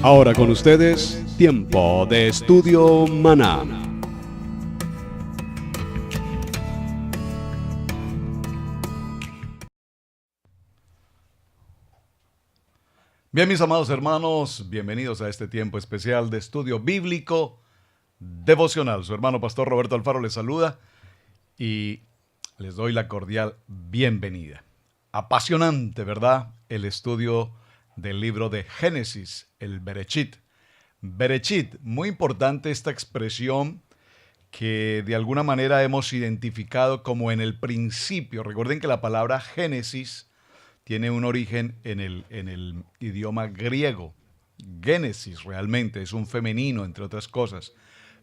Ahora con ustedes, Tiempo de Estudio Maná. Bien, mis amados hermanos, bienvenidos a este tiempo especial de estudio bíblico devocional. Su hermano Pastor Roberto Alfaro les saluda y les doy la cordial bienvenida. Apasionante, ¿verdad? El estudio del libro de Génesis, el Bereshit. Bereshit, muy importante esta expresión que de alguna manera hemos identificado como en el principio. Recuerden que la palabra Génesis tiene un origen en el idioma griego. Génesis realmente es un femenino, entre otras cosas.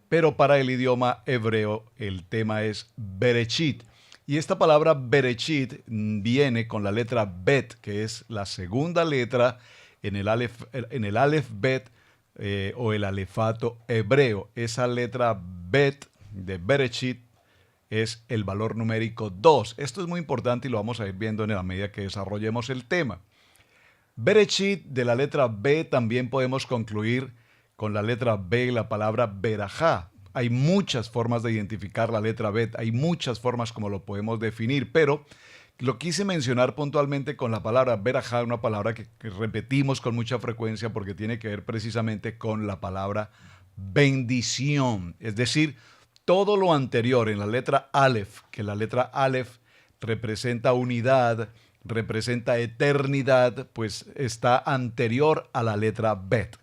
Pero para el idioma hebreo el tema es Bereshit. Y esta palabra Bereshit viene con la letra Bet, que es la segunda letra en el Aleph Bet o el alefato hebreo. Esa letra Bet de Bereshit es el valor numérico 2. Esto es muy importante y lo vamos a ir viendo en la medida que desarrollemos el tema. Bereshit, de la letra B también podemos concluir con la letra B la palabra Berajá. Hay muchas formas de identificar la letra Bet, hay muchas formas como lo podemos definir, pero lo quise mencionar puntualmente con la palabra Berajá, una palabra que repetimos con mucha frecuencia porque tiene que ver precisamente con la palabra bendición, es decir, todo lo anterior en la letra Aleph, que la letra Aleph representa unidad, representa eternidad, pues está anterior a la letra Bet.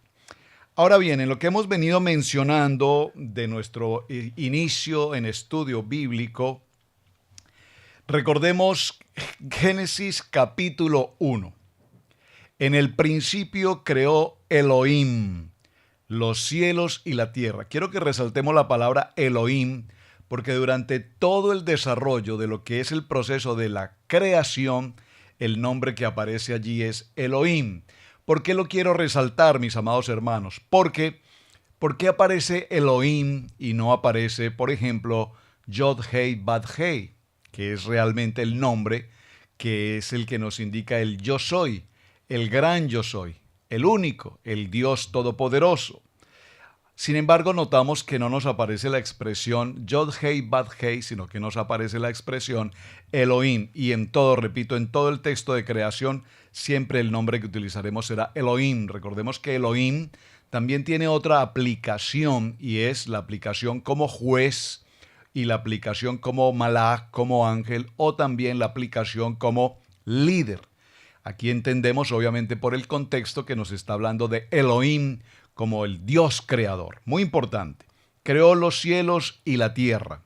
Ahora bien, en lo que hemos venido mencionando de nuestro inicio en estudio bíblico, recordemos Génesis capítulo 1. En el principio creó Elohim los cielos y la tierra. Quiero que resaltemos la palabra Elohim, porque durante todo el desarrollo de lo que es el proceso de la creación, el nombre que aparece allí es Elohim. ¿Por qué lo quiero resaltar, mis amados hermanos? ¿Por qué aparece Elohim y no aparece, por ejemplo, Yod-Hei Bad-Hei, que es realmente el nombre que es el que nos indica el yo soy, el gran yo soy, el único, el Dios todopoderoso? Sin embargo, notamos que no nos aparece la expresión Yod-Hei Bad-Hei, sino que nos aparece la expresión Elohim. Y en todo, repito, en todo el texto de creación, siempre el nombre que utilizaremos será Elohim. Recordemos que Elohim también tiene otra aplicación y es la aplicación como juez y la aplicación como malach, como ángel, o también la aplicación como líder. Aquí entendemos, obviamente, por el contexto que nos está hablando de Elohim como el Dios creador. Muy importante. Creó los cielos y la tierra.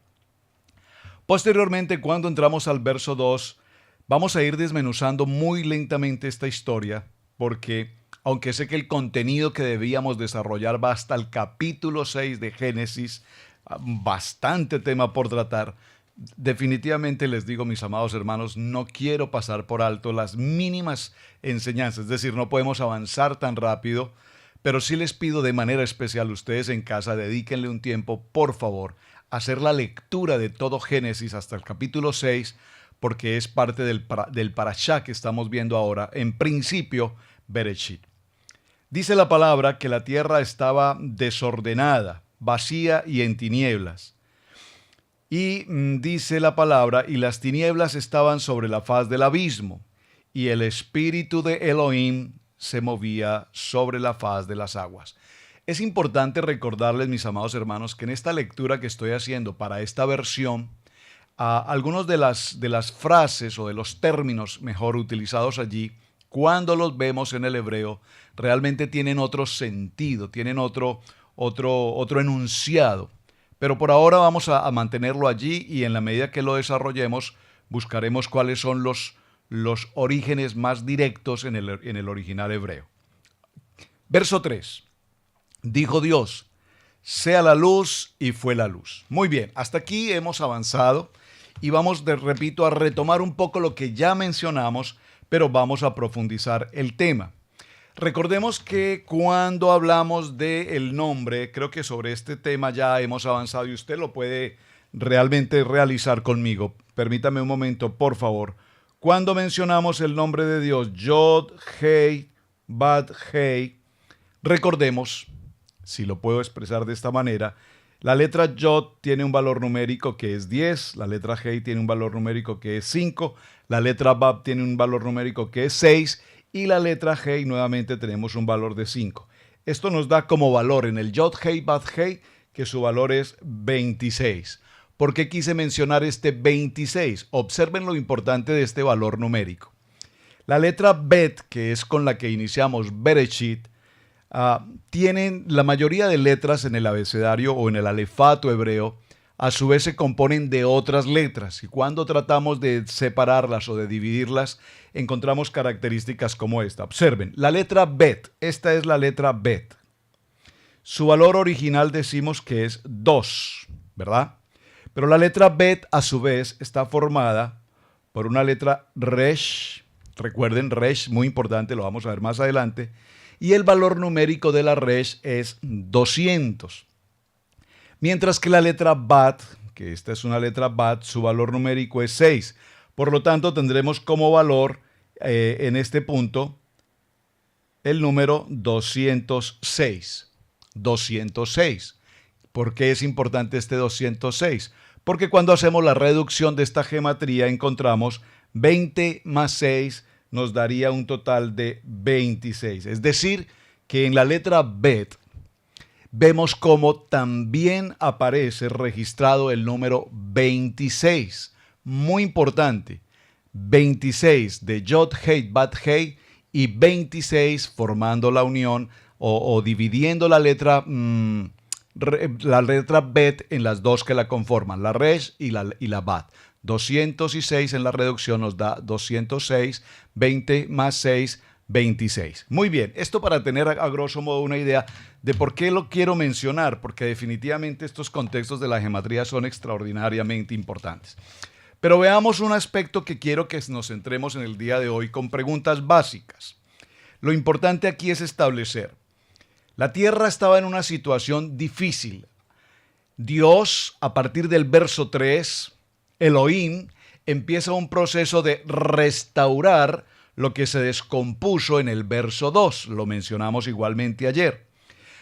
Posteriormente, cuando entramos al verso 2, vamos a ir desmenuzando muy lentamente esta historia, porque aunque sé que el contenido que debíamos desarrollar va hasta el capítulo 6 de Génesis, bastante tema por tratar, definitivamente les digo, mis amados hermanos, no quiero pasar por alto las mínimas enseñanzas, es decir, no podemos avanzar tan rápido, pero sí les pido de manera especial, ustedes en casa, dedíquenle un tiempo, por favor, a hacer la lectura de todo Génesis hasta el capítulo 6, porque es parte del parashá que estamos viendo ahora, en principio, Bereshit. Dice la palabra que la tierra estaba desordenada, vacía y en tinieblas. Y dice la palabra, y las tinieblas estaban sobre la faz del abismo, y el espíritu de Elohim se movía sobre la faz de las aguas. Es importante recordarles, mis amados hermanos, que en esta lectura que estoy haciendo para esta versión, algunos de las frases o de los términos mejor utilizados allí, cuando los vemos en el hebreo, realmente tienen otro sentido, tienen otro enunciado. Pero por ahora vamos a mantenerlo allí y en la medida que lo desarrollemos, buscaremos cuáles son los orígenes más directos en el original hebreo. Verso 3. Dijo Dios, sea la luz, y fue la luz. Muy bien, hasta aquí hemos avanzado y vamos, repito, a retomar un poco lo que ya mencionamos, pero vamos a profundizar el tema. Recordemos que cuando hablamos del nombre, creo que sobre este tema ya hemos avanzado y usted lo puede realmente realizar conmigo. Permítame un momento, por favor. Cuando mencionamos el nombre de Dios, Yod, Hei, Bad, Hei, Recordemos, si lo puedo expresar de esta manera, la letra Yod tiene un valor numérico que es 10, la letra Hei tiene un valor numérico que es 5, la letra Bab tiene un valor numérico que es 6 y la letra Hei nuevamente tenemos un valor de 5. Esto nos da como valor en el Yod Hei Bab Hei que su valor es 26. ¿Por qué quise mencionar este 26? Observen lo importante de este valor numérico. La letra Bet, que es con la que iniciamos Bereshit, tienen la mayoría de letras en el abecedario o en el alefato hebreo, a su vez se componen de otras letras y cuando tratamos de separarlas o de dividirlas encontramos características como esta. Observen, la letra Bet, esta es la letra Bet. Su valor original decimos que es 2, ¿verdad? Pero la letra Bet a su vez está formada por una letra Resh, recuerden Resh, muy importante, lo vamos a ver más adelante, y el valor numérico de la Resh es 200. Mientras que la letra Bat, que esta es una letra Bat, su valor numérico es 6. Por lo tanto, tendremos como valor en este punto el número 206. 206. ¿Por qué es importante este 206? Porque cuando hacemos la reducción de esta gematría encontramos 20 más 6 nos daría un total de 26. Es decir, que en la letra Bet vemos cómo también aparece registrado el número 26. Muy importante. 26 de Yod Hei Bat Hei y 26 formando la unión o dividiendo la letra Bet en las dos que la conforman, la Resh y la Bat. 206 en la reducción nos da 206, 20 más 6, 26. Muy bien, esto para tener a grosso modo una idea de por qué lo quiero mencionar, porque definitivamente estos contextos de la gematría son extraordinariamente importantes. Pero veamos un aspecto que quiero que nos centremos en el día de hoy con preguntas básicas. Lo importante aquí es establecer, la tierra estaba en una situación difícil. Dios, a partir del verso 3, Elohim empieza un proceso de restaurar lo que se descompuso en el verso 2. Lo mencionamos igualmente ayer.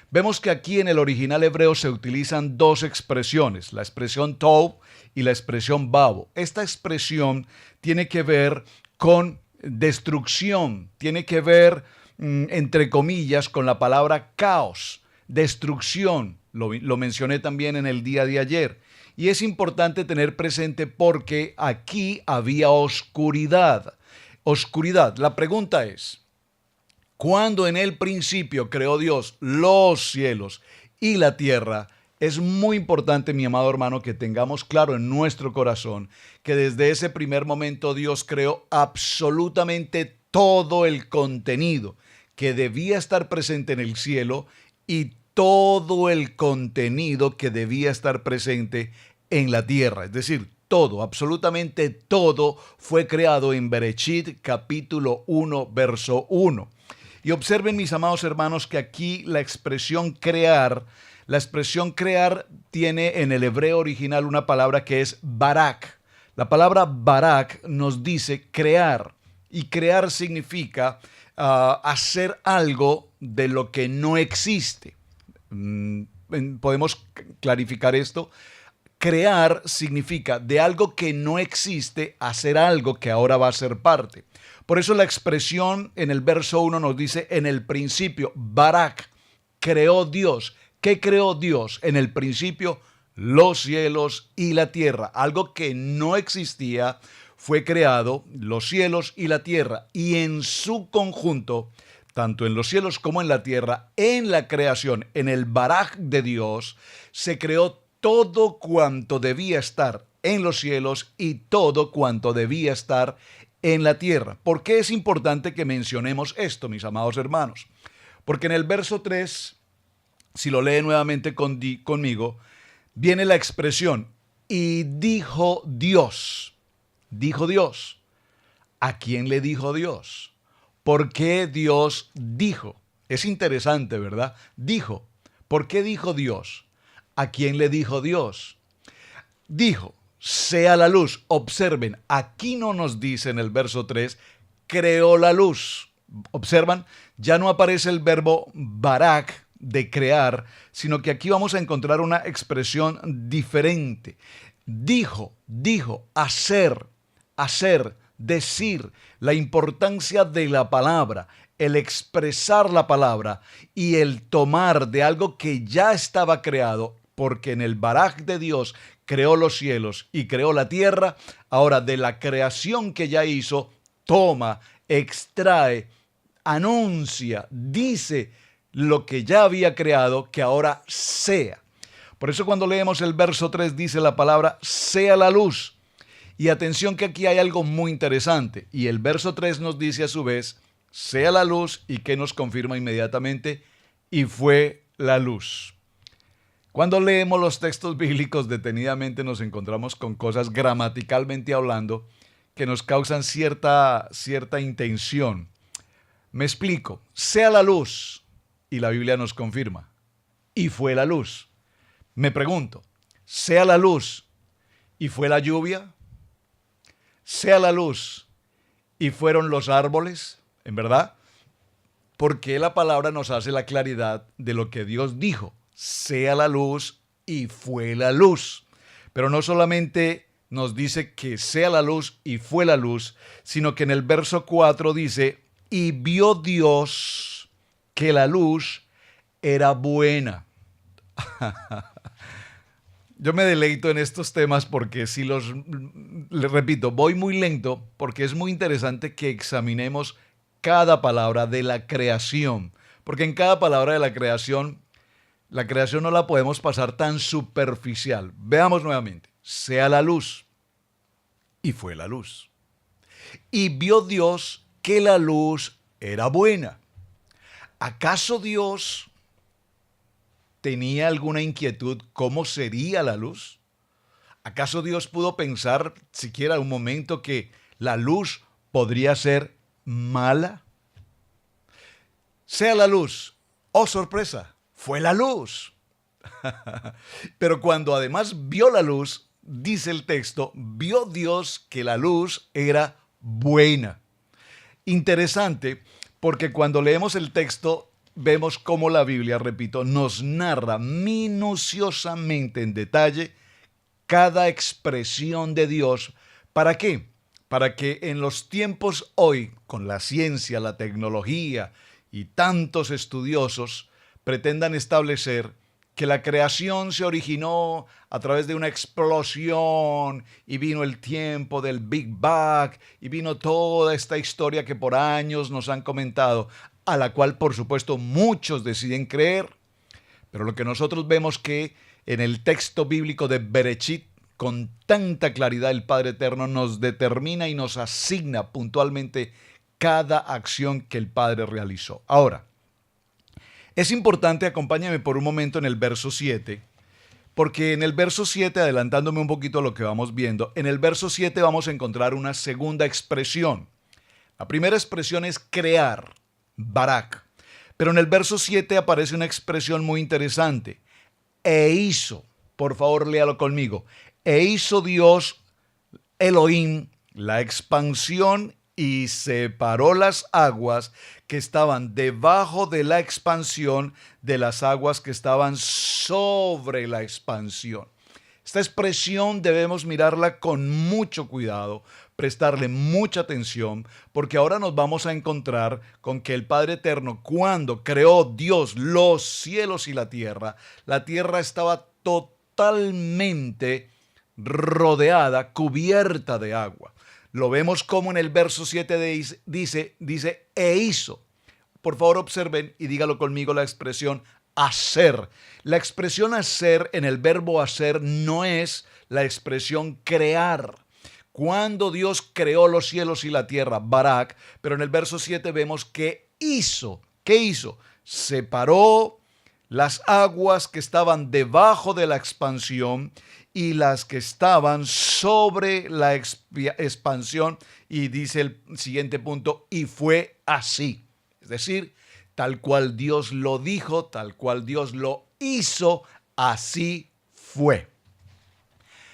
Vemos que aquí en el original hebreo se utilizan dos expresiones, la expresión Tov y la expresión Babo. Esta expresión tiene que ver con destrucción, tiene que ver, entre comillas, con la palabra caos, destrucción. Lo mencioné también en el día de ayer. Y es importante tener presente porque aquí había oscuridad. Oscuridad. La pregunta es, ¿cuándo en el principio creó Dios los cielos y la tierra? Es muy importante, mi amado hermano, que tengamos claro en nuestro corazón que desde ese primer momento Dios creó absolutamente todo el contenido que debía estar presente en el cielo y todo el contenido que debía estar presente en la tierra. Es decir, todo, absolutamente todo fue creado en Bereshit capítulo 1, verso 1. Y observen, mis amados hermanos, que aquí la expresión crear tiene en el hebreo original una palabra que es barak. La palabra barak nos dice crear, y crear significa hacer algo de lo que no existe. ¿Podemos clarificar esto? Crear significa de algo que no existe hacer algo que ahora va a ser parte. Por eso la expresión en el verso 1 nos dice en el principio, barak, creó Dios. ¿Qué creó Dios? En el principio, los cielos y la tierra. Algo que no existía fue creado, los cielos y la tierra. Y en su conjunto, tanto en los cielos como en la tierra, en la creación, en el barak de Dios, se creó todo cuanto debía estar en los cielos y todo cuanto debía estar en la tierra. ¿Por qué es importante que mencionemos esto, mis amados hermanos? Porque en el verso 3, si lo lee nuevamente conmigo, viene la expresión, y dijo Dios. Dijo Dios. ¿A quién le dijo Dios? ¿Por qué Dios dijo? Es interesante, ¿verdad? Dijo. ¿Por qué dijo Dios? ¿A quién le dijo Dios? Dijo, sea la luz. Observen, aquí no nos dice en el verso 3, creó la luz. Observan, ya no aparece el verbo barak, de crear, sino que aquí vamos a encontrar una expresión diferente. Dijo, hacer, decir, la importancia de la palabra, el expresar la palabra y el tomar de algo que ya estaba creado, porque en el barak de Dios creó los cielos y creó la tierra. Ahora, de la creación que ya hizo, toma, extrae, anuncia, dice lo que ya había creado, que ahora sea. Por eso cuando leemos el verso 3 dice la palabra sea la luz. Y atención que aquí hay algo muy interesante. Y el verso 3 nos dice a su vez sea la luz, y que nos confirma inmediatamente, y fue la luz. Cuando leemos los textos bíblicos detenidamente nos encontramos con cosas gramaticalmente hablando que nos causan cierta intención. Me explico. Sea la luz, y la Biblia nos confirma, y fue la luz. Me pregunto, sea la luz, y fue la lluvia, sea la luz, y fueron los árboles, ¿en verdad? Porque la palabra nos hace la claridad de lo que Dios dijo, sea la luz, y fue la luz. Pero no solamente nos dice que sea la luz y fue la luz, sino que en el verso 4 dice, y vio Dios que la luz era buena. Yo me deleito en estos temas porque les repito, voy muy lento porque es muy interesante que examinemos cada palabra de la creación. Porque en cada palabra de la creación no la podemos pasar tan superficial. Veamos nuevamente. Sea la luz. Y fue la luz. Y vio Dios que la luz era buena. ¿Acaso Dios tenía alguna inquietud cómo sería la luz? ¿Acaso Dios pudo pensar siquiera un momento que la luz podría ser mala? Sea la luz. ¡Oh, sorpresa! Fue la luz. Pero cuando además vio la luz, dice el texto, vio Dios que la luz era buena. Interesante, porque cuando leemos el texto vemos cómo la Biblia, repito, nos narra minuciosamente en detalle cada expresión de Dios. ¿Para qué? Para que en los tiempos hoy, con la ciencia, la tecnología y tantos estudiosos, pretendan establecer que la creación se originó a través de una explosión y vino el tiempo del Big Bang y vino toda esta historia que por años nos han comentado, a la cual por supuesto muchos deciden creer. Pero lo que nosotros vemos que en el texto bíblico de Bereshit, con tanta claridad el Padre Eterno nos determina y nos asigna puntualmente cada acción que el Padre realizó. Ahora, es importante, acompáñame por un momento en el verso 7, porque en el verso 7, adelantándome un poquito a lo que vamos viendo, en el verso 7 vamos a encontrar una segunda expresión. La primera expresión es crear, barak, pero en el verso 7 aparece una expresión muy interesante, e hizo, por favor léalo conmigo, e hizo Dios, Elohim, la expansión y separó las aguas que estaban debajo de la expansión de las aguas que estaban sobre la expansión. Esta expresión debemos mirarla con mucho cuidado, prestarle mucha atención, porque ahora nos vamos a encontrar con que el Padre Eterno, cuando creó Dios los cielos y la tierra estaba totalmente rodeada, cubierta de agua. Lo vemos como en el verso 7 dice, e hizo. Por favor observen y dígalo conmigo la expresión hacer. La expresión hacer en el verbo hacer no es la expresión crear. Cuando Dios creó los cielos y la tierra, barak, pero en el verso 7 vemos que hizo. ¿Qué hizo? Separó las aguas que estaban debajo de la expansión y las que estaban sobre la expansión, y dice el siguiente punto, y fue así. Es decir, tal cual Dios lo dijo, tal cual Dios lo hizo, así fue.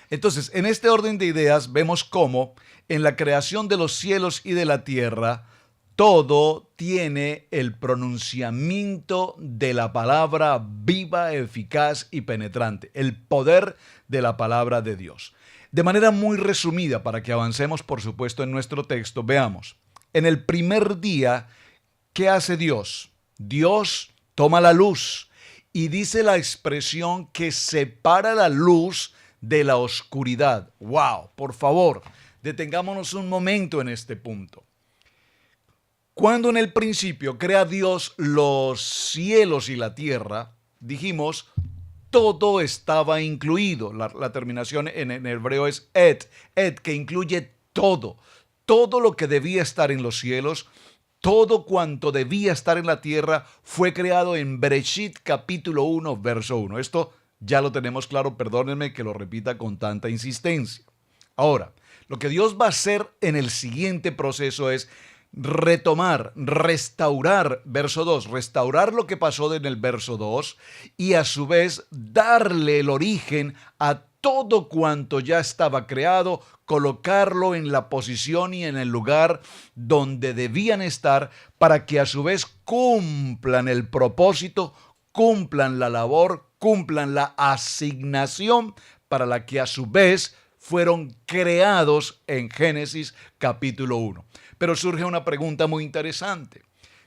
Entonces, en este orden de ideas vemos cómo en la creación de los cielos y de la tierra, todo tiene el pronunciamiento de la palabra viva, eficaz y penetrante, el poder de la palabra de Dios. De manera muy resumida, para que avancemos, por supuesto, en nuestro texto, veamos. En el primer día, ¿qué hace Dios? Dios toma la luz y dice la expresión que separa la luz de la oscuridad. ¡Wow! Por favor, detengámonos un momento en este punto. Cuando en el principio crea Dios los cielos y la tierra, dijimos, todo estaba incluido. La terminación en hebreo es et, que incluye todo. Todo lo que debía estar en los cielos, todo cuanto debía estar en la tierra, fue creado en Bereshit capítulo 1, verso 1. Esto ya lo tenemos claro, perdónenme que lo repita con tanta insistencia. Ahora, lo que Dios va a hacer en el siguiente proceso es retomar, restaurar, verso 2, restaurar lo que pasó en el verso 2 y a su vez darle el origen a todo cuanto ya estaba creado, colocarlo en la posición y en el lugar donde debían estar para que a su vez cumplan el propósito, cumplan la labor, cumplan la asignación para la que a su vez fueron creados en Génesis capítulo 1. Pero surge una pregunta muy interesante.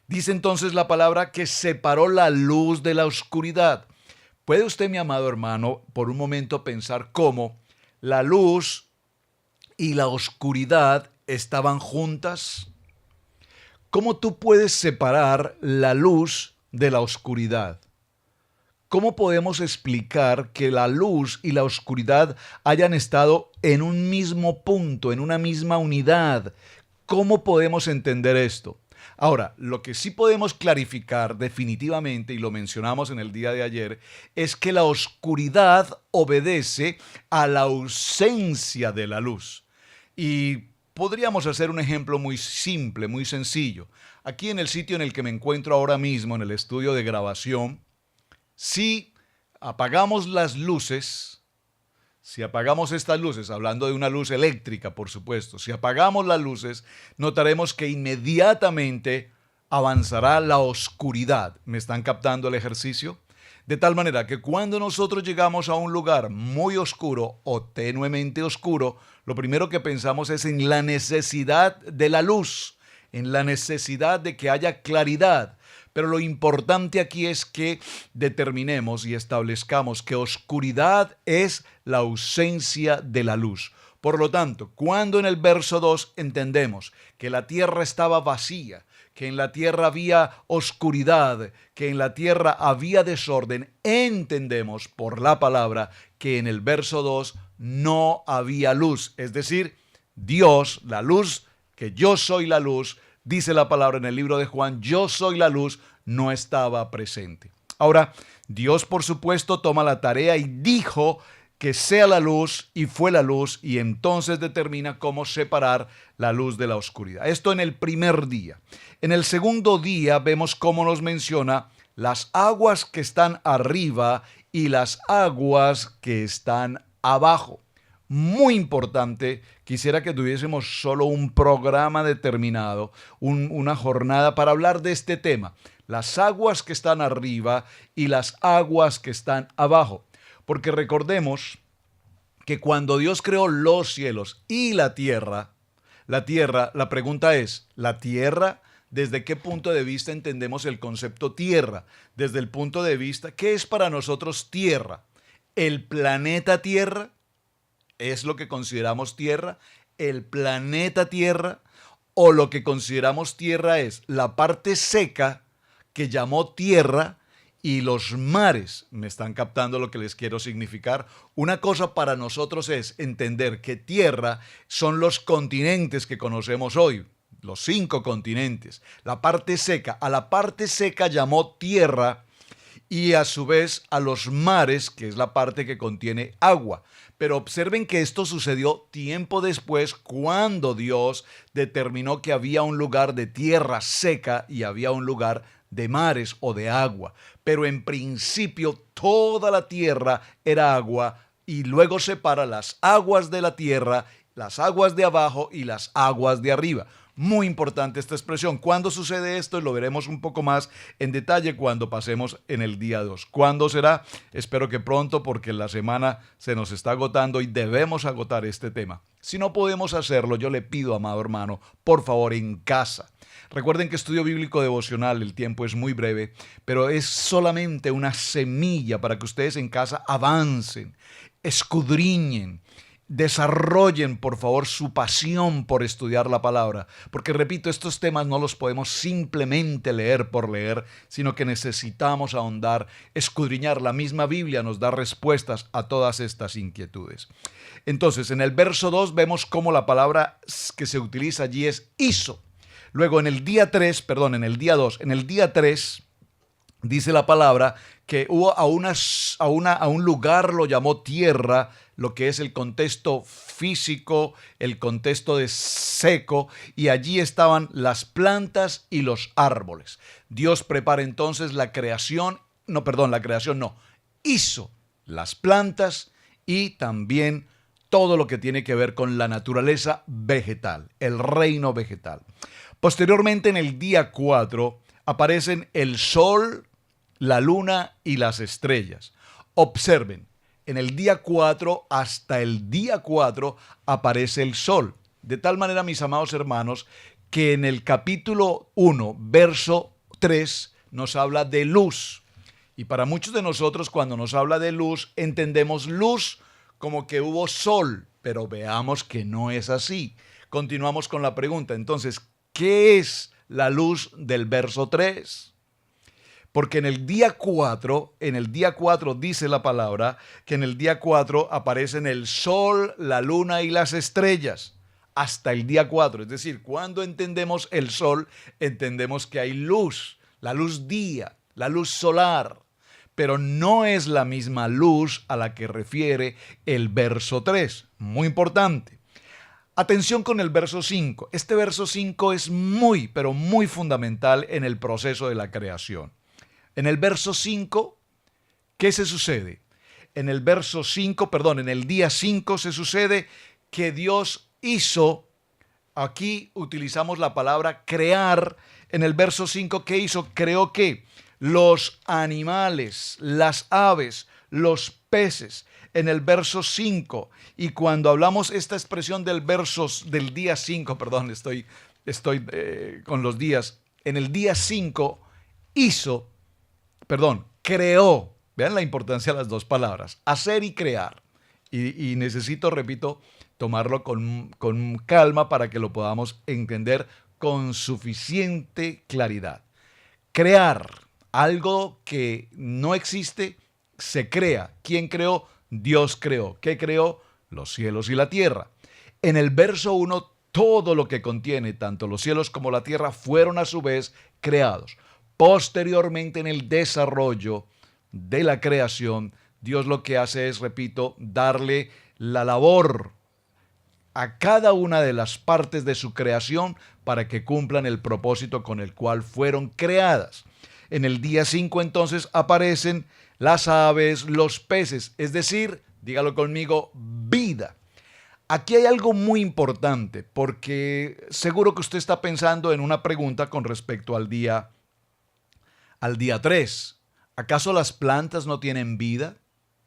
Dice entonces la palabra que separó la luz de la oscuridad. ¿Puede usted, mi amado hermano, por un momento pensar cómo la luz y la oscuridad estaban juntas? ¿Cómo tú puedes separar la luz de la oscuridad? ¿Cómo podemos explicar que la luz y la oscuridad hayan estado en un mismo punto, en una misma unidad? ¿Cómo podemos entender esto? Ahora, lo que sí podemos clarificar definitivamente, y lo mencionamos en el día de ayer, es que la oscuridad obedece a la ausencia de la luz. Y podríamos hacer un ejemplo muy simple, muy sencillo. Aquí en el sitio en el que me encuentro ahora mismo, en el estudio de grabación, si apagamos las luces, si apagamos estas luces, hablando de una luz eléctrica, por supuesto, si apagamos las luces, notaremos que inmediatamente avanzará la oscuridad. ¿Me están captando el ejercicio? De tal manera que cuando nosotros llegamos a un lugar muy oscuro o tenuemente oscuro, lo primero que pensamos es en la necesidad de la luz, en la necesidad de que haya claridad. Pero lo importante aquí es que determinemos y establezcamos que oscuridad es la ausencia de la luz. Por lo tanto, cuando en el verso 2 entendemos que la tierra estaba vacía, que en la tierra había oscuridad, que en la tierra había desorden, entendemos por la palabra que en el verso 2 no había luz. Es decir, Dios, la luz, que yo soy la luz, dice la palabra en el libro de Juan, yo soy la luz, no estaba presente. Ahora, Dios por supuesto toma la tarea y dijo que sea la luz y fue la luz y entonces determina cómo separar la luz de la oscuridad. Esto en el primer día. En el segundo día vemos cómo nos menciona las aguas que están arriba y las aguas que están abajo. Muy importante, quisiera que tuviésemos solo un programa determinado, una jornada para hablar de este tema. Las aguas que están arriba y las aguas que están abajo. Porque recordemos que cuando Dios creó los cielos y la pregunta es, ¿la tierra? ¿Desde qué punto de vista entendemos el concepto tierra? Desde el punto de vista, ¿qué es para nosotros tierra? ¿El planeta Tierra? ¿Es lo que consideramos tierra? ¿El planeta Tierra? ¿O lo que consideramos tierra es la parte seca que llamó tierra y los mares? ¿Me están captando lo que les quiero significar? Una cosa para nosotros es entender que tierra son los continentes que conocemos hoy, los 5 continentes. La parte seca, a la parte seca llamó tierra y a su vez a los mares, que es la parte que contiene agua. Pero observen que esto sucedió tiempo después cuando Dios determinó que había un lugar de tierra seca y había un lugar de mares o de agua. Pero en principio toda la tierra era agua y luego separa las aguas de la tierra, las aguas de abajo y las aguas de arriba. Muy importante esta expresión. ¿Cuándo sucede esto? Y lo veremos un poco más en detalle cuando pasemos en el día 2. ¿Cuándo será? Espero que pronto, porque la semana se nos está agotando y debemos agotar este tema. Si no podemos hacerlo, yo le pido, amado hermano, por favor, en casa. Recuerden que estudio bíblico devocional, el tiempo es muy breve, pero es solamente una semilla para que ustedes en casa avancen, escudriñen, desarrollen, por favor, su pasión por estudiar la palabra. Porque, repito, estos temas no los podemos simplemente leer por leer, sino que necesitamos ahondar, escudriñar. La misma Biblia nos da respuestas a todas estas inquietudes. Entonces, en el verso 2 vemos cómo la palabra que se utiliza allí es hizo. Luego, en el día 3, en el día 2, en el día 3, dice la palabra que hubo a un lugar lo llamó tierra, lo que es el contexto físico, el contexto de seco, y allí estaban las plantas y los árboles. Dios prepara entonces hizo las plantas y también todo lo que tiene que ver con la naturaleza vegetal, el reino vegetal. Posteriormente, en el día 4, aparecen el sol, la luna y las estrellas. Observen, en el día 4 hasta el día 4 aparece el sol. De tal manera, mis amados hermanos, que en el capítulo 1, verso 3, nos habla de luz. Y para muchos de nosotros, cuando nos habla de luz, entendemos luz como que hubo sol, pero veamos que no es así. Continuamos con la pregunta. Entonces, ¿qué es la luz del verso 3? Porque en el día 4 dice la palabra que en el día 4 aparecen el sol, la luna y las estrellas. Hasta el día 4. Es decir, cuando entendemos el sol, entendemos que hay luz, la luz día, la luz solar. Pero no es la misma luz a la que refiere el verso 3. Muy importante. Atención con el verso 5. Este verso 5 es muy, pero muy fundamental en el proceso de la creación. En el verso 5, ¿qué se sucede? En el día 5 se sucede que Dios hizo, aquí utilizamos la palabra crear. En el verso 5, ¿qué hizo? Creó ¿qué? Los animales, las aves, los peces. En el verso 5, y cuando hablamos esta expresión del día 5, estoy con los días. En el día 5 creó. Vean la importancia de las dos palabras, hacer y crear. Y necesito, repito, tomarlo con calma para que lo podamos entender con suficiente claridad. Crear algo que no existe, se crea. ¿Quién creó? Dios creó. ¿Qué creó? Los cielos y la tierra. En el verso 1, todo lo que contiene, tanto los cielos como la tierra, fueron a su vez creados. Posteriormente, en el desarrollo de la creación, Dios lo que hace es, repito, darle la labor a cada una de las partes de su creación para que cumplan el propósito con el cual fueron creadas. En el día 5 entonces aparecen las aves, los peces, es decir, dígalo conmigo, vida. Aquí hay algo muy importante porque seguro que usted está pensando en una pregunta con respecto al día 3. ¿Acaso las plantas no tienen vida?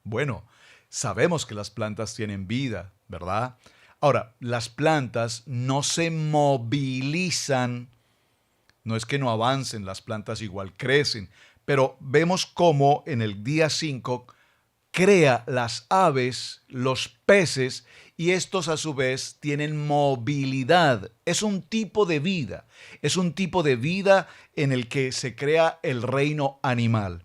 Bueno, sabemos que las plantas tienen vida, ¿verdad? Ahora, las plantas no se movilizan, no es que no avancen, las plantas igual crecen, pero vemos cómo en el día 5 crea las aves, los peces, y estos a su vez tienen movilidad. Es un tipo de vida en el que se crea el reino animal.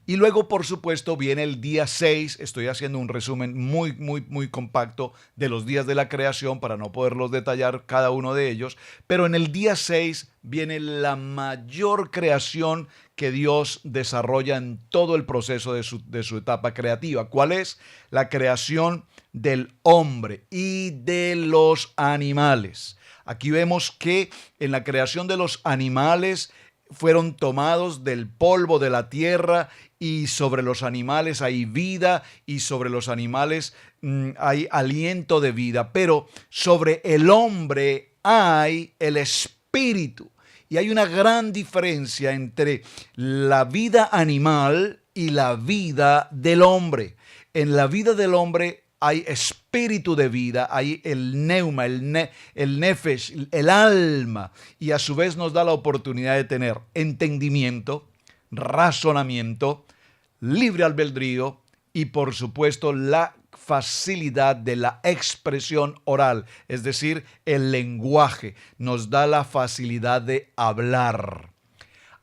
Y luego, por supuesto, viene el día 6. Estoy haciendo un resumen muy compacto de los días de la creación para no poderlos detallar cada uno de ellos. Pero en el día 6 viene la mayor creación que Dios desarrolla en todo el proceso de su etapa creativa. ¿Cuál es? La creación del hombre y de los animales. Aquí vemos que en la creación de los animales fueron tomados del polvo de la tierra, y sobre los animales hay vida, y sobre los animales hay aliento de vida, pero sobre el hombre hay el espíritu. Y hay una gran diferencia entre la vida animal y la vida del hombre. En la vida del hombre hay espíritu de vida, hay el neuma, el nefesh, el alma, y a su vez nos da la oportunidad de tener entendimiento, razonamiento, libre albedrío y por supuesto la facilidad de la expresión oral, es decir, el lenguaje nos da la facilidad de hablar.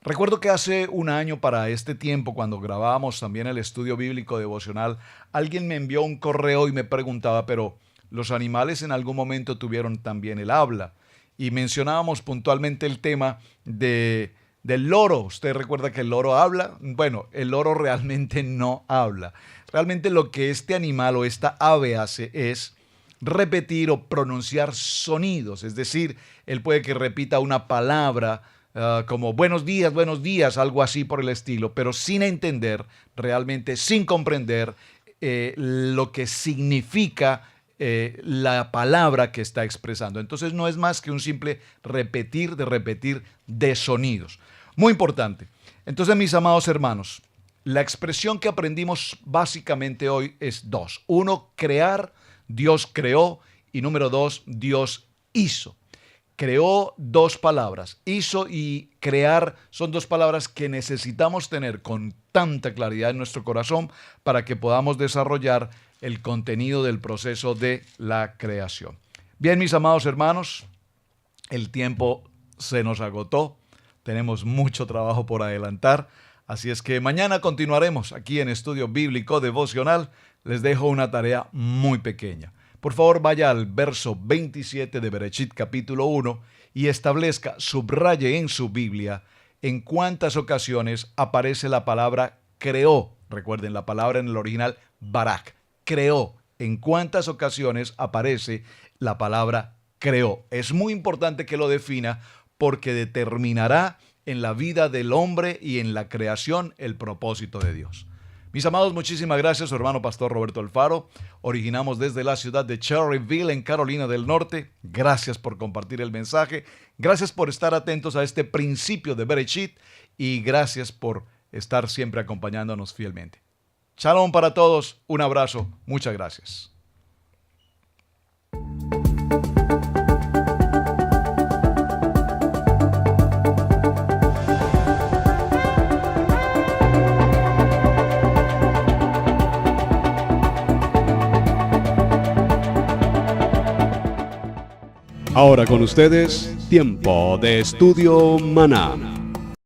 Recuerdo que hace un año para este tiempo, cuando grabábamos también el estudio bíblico devocional, alguien me envió un correo y me preguntaba, pero ¿los animales en algún momento tuvieron también el habla? Y mencionábamos puntualmente el tema del loro. ¿Usted recuerda que el loro habla? Bueno, el loro realmente no habla. Realmente lo que este animal o esta ave hace es repetir o pronunciar sonidos. Es decir, él puede que repita una palabra como buenos días, algo así por el estilo, pero sin entender, realmente sin comprender lo que significa la palabra que está expresando. Entonces no es más que un simple repetir de sonidos. Muy importante. Entonces, mis amados hermanos, la expresión que aprendimos básicamente hoy es dos. Uno, crear, Dios creó, y número dos, Dios hizo. Creó dos palabras. Hizo y crear son dos palabras que necesitamos tener con tanta claridad en nuestro corazón para que podamos desarrollar el contenido del proceso de la creación. Bien, mis amados hermanos, el tiempo se nos agotó. Tenemos mucho trabajo por adelantar. Así es que mañana continuaremos aquí en Estudio Bíblico Devocional. Les dejo una tarea muy pequeña. Por favor, vaya al verso 27 de Bereshit capítulo 1 y establezca, subraye en su Biblia en cuántas ocasiones aparece la palabra creó. Recuerden, la palabra en el original, barak, creó. En cuántas ocasiones aparece la palabra creó. Es muy importante que lo defina porque determinará en la vida del hombre y en la creación el propósito de Dios. Mis amados, muchísimas gracias, su hermano Pastor Roberto Alfaro. Originamos desde la ciudad de Cherryville, en Carolina del Norte. Gracias por compartir el mensaje. Gracias por estar atentos a este principio de Bereshit. Y gracias por estar siempre acompañándonos fielmente. Shalom para todos. Un abrazo. Muchas gracias. Ahora con ustedes, Tiempo de Estudio Maná.